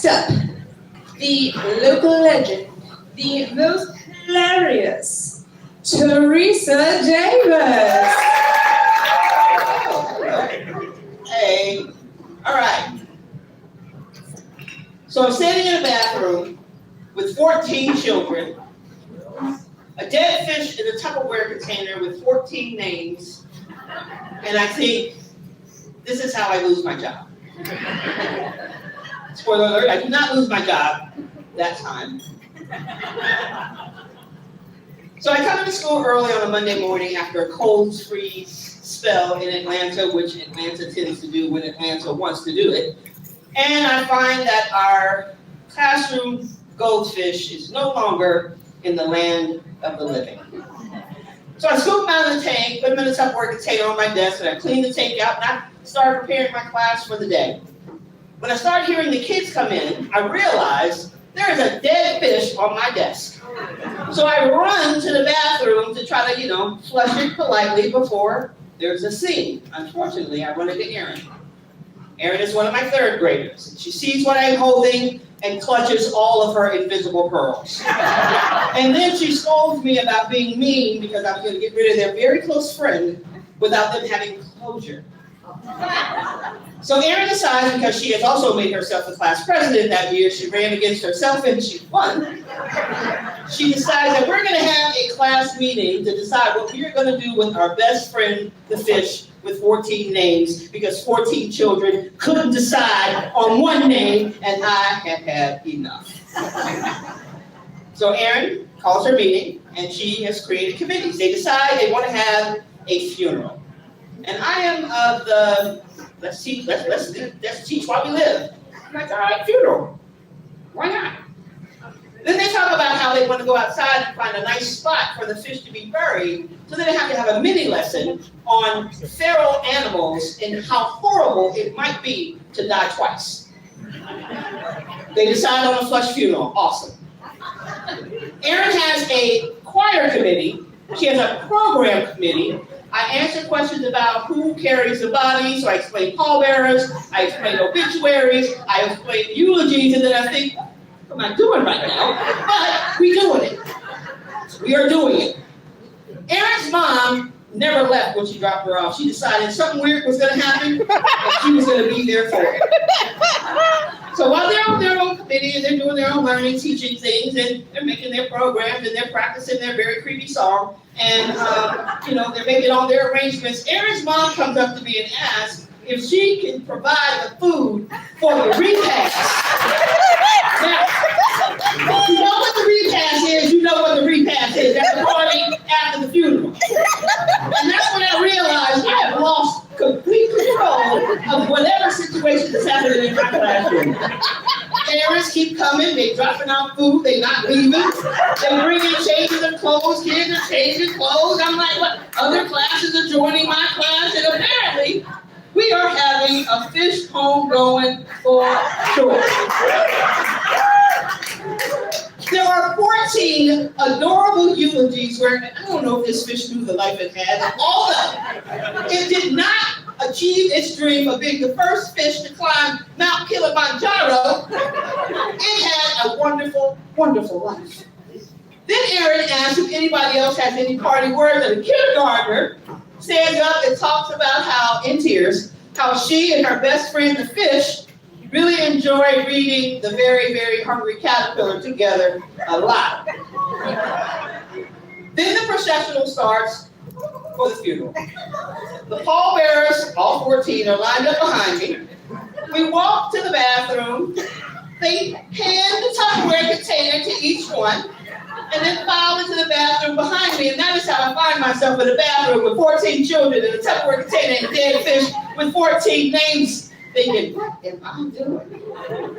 Next up, the local legend, the most hilarious, Theresa Davis. Hey, all right. So I'm standing in a bathroom with 14 children, a dead fish in a Tupperware container with 14 names, and I think, this is how I lose my job. Spoiler alert, I did not lose my job that time. So I come into school early on a Monday morning after a cold freeze spell in Atlanta, which Atlanta tends to do when Atlanta wants to do it. And I find that our classroom goldfish is no longer in the land of the living. So I scoop them out of the tank, put them in a Tupperware container on my desk, and I clean the tank out, and I start preparing my class for the day. When I start hearing the kids come in, I realize there is a dead fish on my desk. So I run to the bathroom to try to, flush it politely before there's a scene. Unfortunately, I run into Erin. Erin is one of my third graders. She sees what I'm holding and clutches all of her invisible pearls. And then she scolds me about being mean because I was going to get rid of their very close friend without them having closure. So Erin decides, because she has also made herself the class president that year, she ran against herself and she won. She decides that we're going to have a class meeting to decide what we're going to do with our best friend, the fish, with 14 names, because 14 children couldn't decide on one name, and I had had enough. So Erin calls her meeting, and she has created committees. They decide they want to have a funeral. And I am of the, let's teach while we live. I'm like, all right, funeral. Why not? Then they talk about how they want to go outside and find a nice spot for the fish to be buried, so then they have to have a mini lesson on feral animals and how horrible it might be to die twice. They decide on a flush funeral. Awesome. Erin has a choir committee. She has a program committee. I answer questions about who carries the body, so I explain pallbearers, I explain obituaries, I explain eulogies, and then I think, what am I doing right now? But we're doing it. We are doing it. Erin's mom never left when she dropped her off. She decided something weird was going to happen, and she was going to be there for it. So while they're on their own committee, and they're doing their own learning, teaching things, and they're making their programs, and they're practicing their very creepy song, and they're making all their arrangements, Erin's mom comes up to me and asks if she can provide the food for the repast. Now, if you know what the repast is, you know what the repast is. That's the party after the funeral. And that's when I realized I have lost complete control of whatever situation is happening in my classroom. Parents keep coming, they dropping out food, they not leaving. They bring in changes of clothes, kids are changing clothes. I'm like, what? Other classes are joining my class, and apparently we are having a fish homegoing for sure. There are 14 adorable eulogies where, I don't know if this fish knew the life it had, although it did not achieve its dream of being the first fish to climb Mount Kilimanjaro. It had a wonderful, wonderful life. Then Erin asked if anybody else has any party words, and a kindergartner stands up and talks about how, in tears, how she and her best friend, the fish, really enjoy reading The Very, Very Hungry Caterpillar together a lot. Then the processional starts for the funeral. The pallbearers, all 14, are lined up behind me. We walk to the bathroom. They hand the Tupperware container to each one, and then file into the bathroom behind me. And that is how I find myself in the bathroom with 14 children in a Tupperware container and a dead fish with 14 names. Thinking, what am I doing?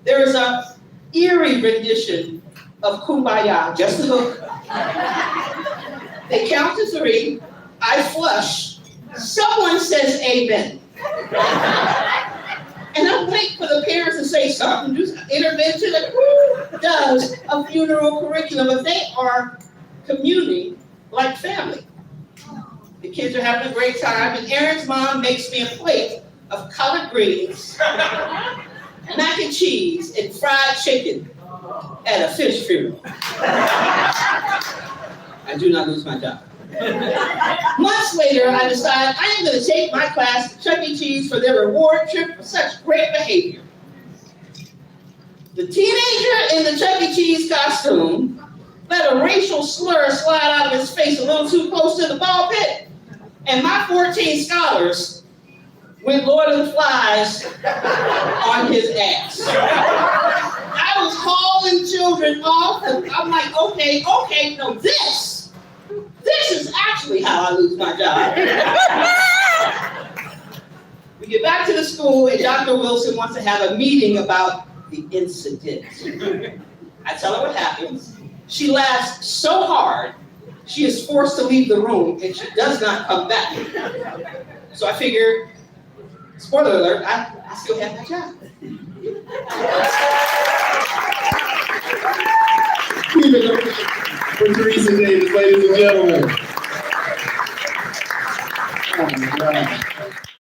There is an eerie rendition of Kumbaya, just the hook. They count to 3. I flush. Someone says amen. And I wait for the parents to say something, do some intervention. Like, who does a funeral curriculum? But they are communing like family. The kids are having a great time, and Erin's mom makes me a plate of collard greens mac and cheese and fried chicken at a fish funeral. I do not lose my job. Months later, I decide I am going to take my class to Chuck E. Cheese for their reward trip for such great behavior. The teenager in the Chuck E. Cheese costume let a racial slur slide out of his face a little too close to the ball pit, and my 14 scholars went Lord of the Flies on his ass. I was calling children off, and I'm like, okay, no, this is actually how I lose my job. We get back to the school, and Dr. Wilson wants to have a meeting about the incident. I tell her what happens. She laughs so hard, she is forced to leave the room, and she does not come back. So I figure, spoiler alert, I still have my job. Keep it up for Theresa Davis, ladies and gentlemen. Oh my God.